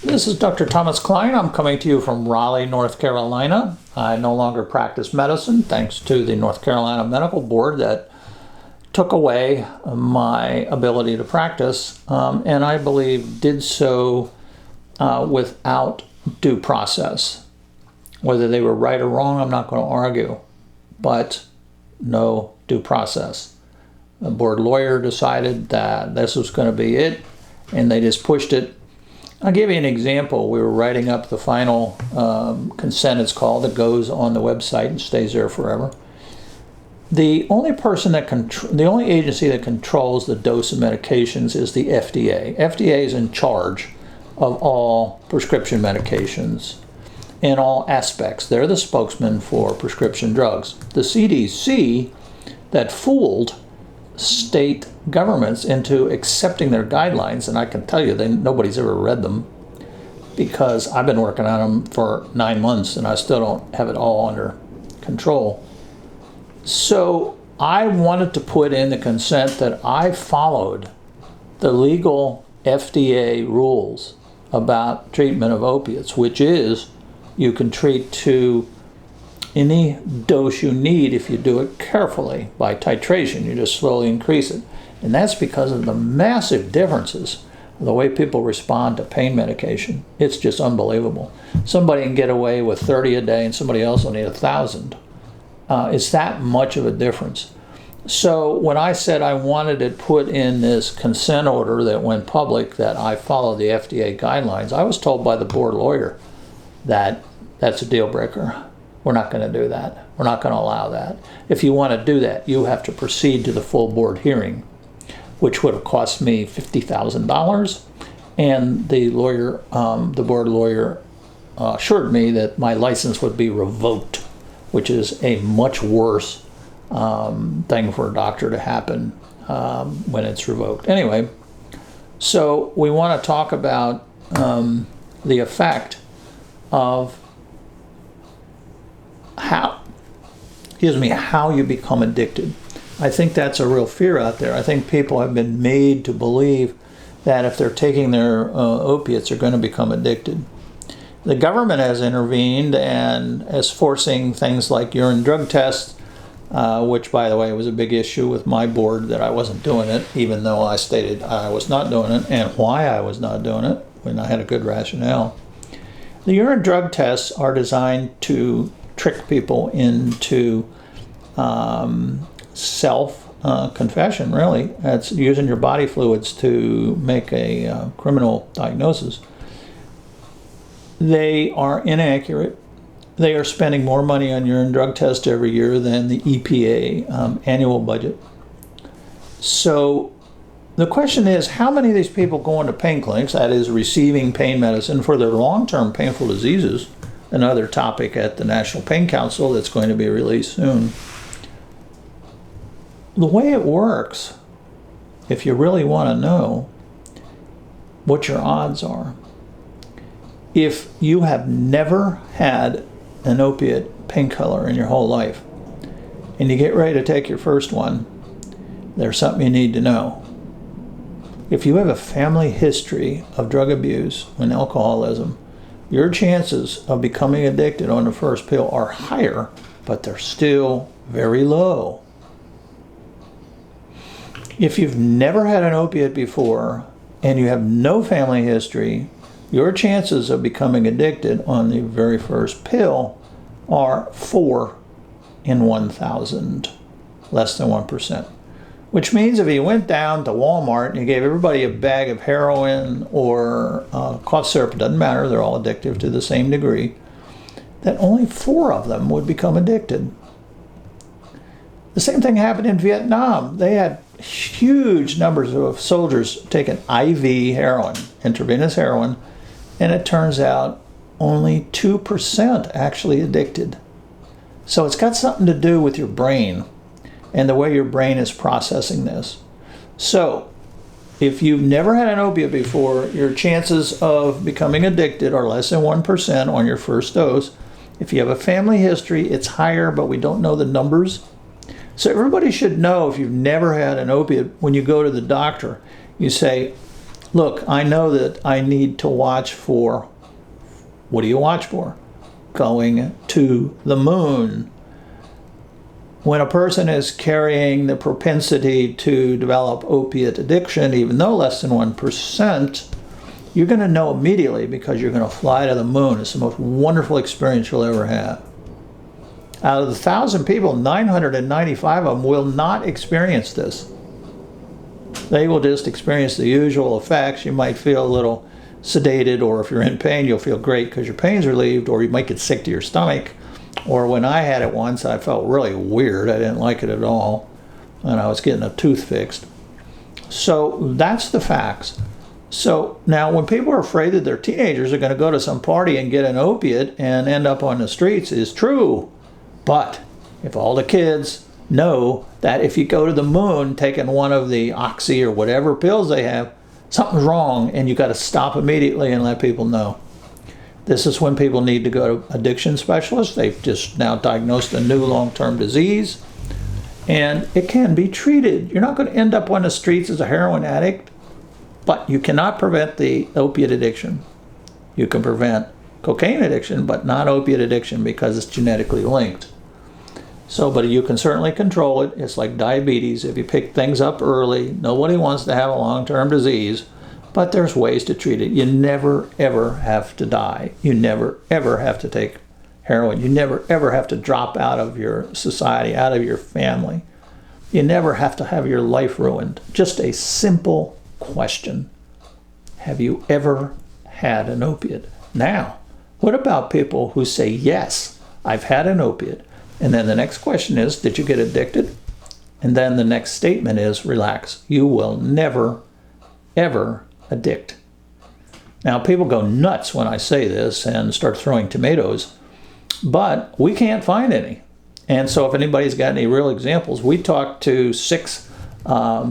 This is Dr. Thomas Klein. I'm coming to you from Raleigh, North Carolina. I no longer practice medicine thanks to the North Carolina Medical Board that took away my ability to practice, and I believe did so without due process. Whether they were right or wrong, I'm not going to argue, but no due process. The board lawyer decided that this was going to be it, and they just pushed it. I'll give you an example. We were writing up the final consent, it's called, that goes on the website and stays there forever. The only person that the only agency that controls the dose of medications is the FDA. FDA is in charge of all prescription medications in all aspects. They're the spokesman for prescription drugs. The CDC that fooled state governments into accepting their guidelines, and I can tell you nobody's ever read them because I've been working on them for 9 months and I still don't have it all under control. So I wanted to put in the consent that I followed the legal FDA rules about treatment of opiates, which is you can treat to any dose you need if you do it carefully by titration. You just slowly increase it. And that's because of the massive differences in the way people respond to pain medication. It's just unbelievable. Somebody can get away with 30 a day and somebody else will need 1,000. It's that much of a difference. So when I said I wanted it put in this consent order that went public that I follow the FDA guidelines, I was told by the board lawyer that that's a deal breaker. We're not going to do that. We're not going to allow that. If you want to do that, you have to proceed to the full board hearing, which would have cost me $50,000. And the lawyer, the board lawyer, assured me that my license would be revoked, which is a much worse thing for a doctor to happen when it's revoked. Anyway, so we want to talk about the effect of how you become addicted. I think that's a real fear out there. I think people have been made to believe that if they're taking their opiates, they're going to become addicted. The government has intervened and is forcing things like urine drug tests, which, by the way, was a big issue with my board that I wasn't doing it, even though I stated I was not doing it and why I was not doing it when I had a good rationale. The urine drug tests are designed to trick people into self-confession, really. That's using your body fluids to make a criminal diagnosis. They are inaccurate. They are spending more money on urine drug tests every year than the EPA annual budget. So the question is, how many of these people go into pain clinics, that is receiving pain medicine for their long-term painful diseases, another topic at the National Pain Council that's going to be released soon. The way it works, if you really want to know what your odds are, if you have never had an opiate painkiller in your whole life and you get ready to take your first one, there's something you need to know. If you have a family history of drug abuse and alcoholism, your chances of becoming addicted on the first pill are higher, but they're still very low. If you've never had an opiate before and you have no family history, your chances of becoming addicted on the very first pill are 4 in 1,000, less than 1%. Which means if you went down to Walmart and you gave everybody a bag of heroin or cough syrup, it doesn't matter, they're all addictive to the same degree, that only 4 of them would become addicted. The same thing happened in Vietnam. They had huge numbers of soldiers taking IV heroin, intravenous heroin, and it turns out only 2% actually addicted. So it's got something to do with your brain and the way your brain is processing this. So if you've never had an opiate before, your chances of becoming addicted are less than 1% on your first dose. If you have a family history, it's higher, but we don't know the numbers. So everybody should know, if you've never had an opiate, when you go to the doctor, you say, Look, I know that I need to watch for, what do you watch for? Going to the moon. When a person is carrying the propensity to develop opiate addiction, even though less than 1%, you're going to know immediately because you're going to fly to the moon. It's the most wonderful experience you'll ever have. Out of the 1,000 people, 995 of them will not experience this. They will just experience the usual effects. You might feel a little sedated, or if you're in pain, you'll feel great because your pain's relieved, or you might get sick to your stomach. Or when I had it once, I felt really weird. I didn't like it at all, and I was getting a tooth fixed. So that's the facts. So now when people are afraid that their teenagers are going to go to some party and get an opiate and end up on the streets is true. But if all the kids know that if you go to the moon taking one of the oxy or whatever pills they have, something's wrong, and you got to stop immediately and let people know. This is when people need to go to addiction specialists. They've just now diagnosed a new long-term disease, and it can be treated. You're not going to end up on the streets as a heroin addict, but you cannot prevent the opiate addiction. You can prevent cocaine addiction, but not opiate addiction because it's genetically linked. So, but you can certainly control it. It's like diabetes. If you pick things up early, nobody wants to have a long-term disease, but there's ways to treat it. You never, ever have to die. You never, ever have to take heroin. You never, ever have to drop out of your society, out of your family. You never have to have your life ruined. Just a simple question. Have you ever had an opiate? Now, what about people who say, yes, I've had an opiate? And then the next question is, did you get addicted? And then the next statement is, relax. You will never, ever addict. Now, people go nuts when I say this and start throwing tomatoes, but we can't find any. And so if anybody's got any real examples, we talked to 6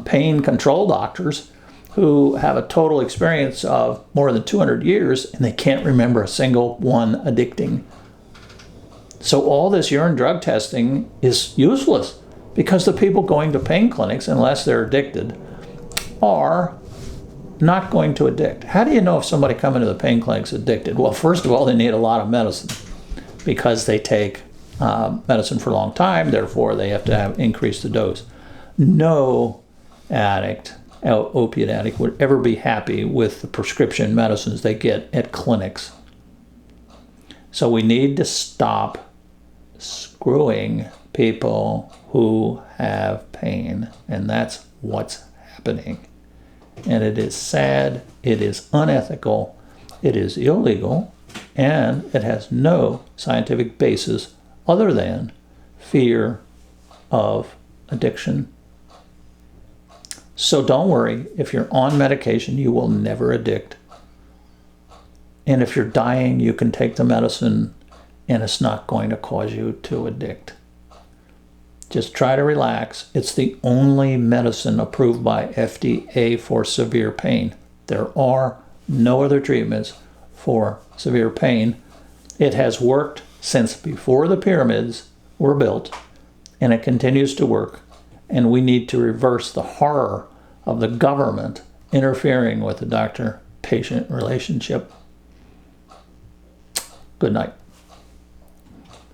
pain control doctors who have a total experience of more than 200 years, and they can't remember a single one addicting. So all this urine drug testing is useless because the people going to pain clinics, unless they're addicted, are not going to addict. How do you know if somebody coming to the pain clinic is addicted? Well, first of all, they need a lot of medicine because they take medicine for a long time. Therefore, they have to increase the dose. No addict, opiate addict, would ever be happy with the prescription medicines they get at clinics. So we need to stop screwing people who have pain, and that's what's happening. And it is sad, it is unethical, it is illegal, and it has no scientific basis other than fear of addiction. So don't worry, if you're on medication, you will never addict. And if you're dying, you can take the medicine and it's not going to cause you to addict. Just try to relax. It's the only medicine approved by FDA for severe pain. There are no other treatments for severe pain. It has worked since before the pyramids were built, and it continues to work. And we need to reverse the horror of the government interfering with the doctor-patient relationship. Good night.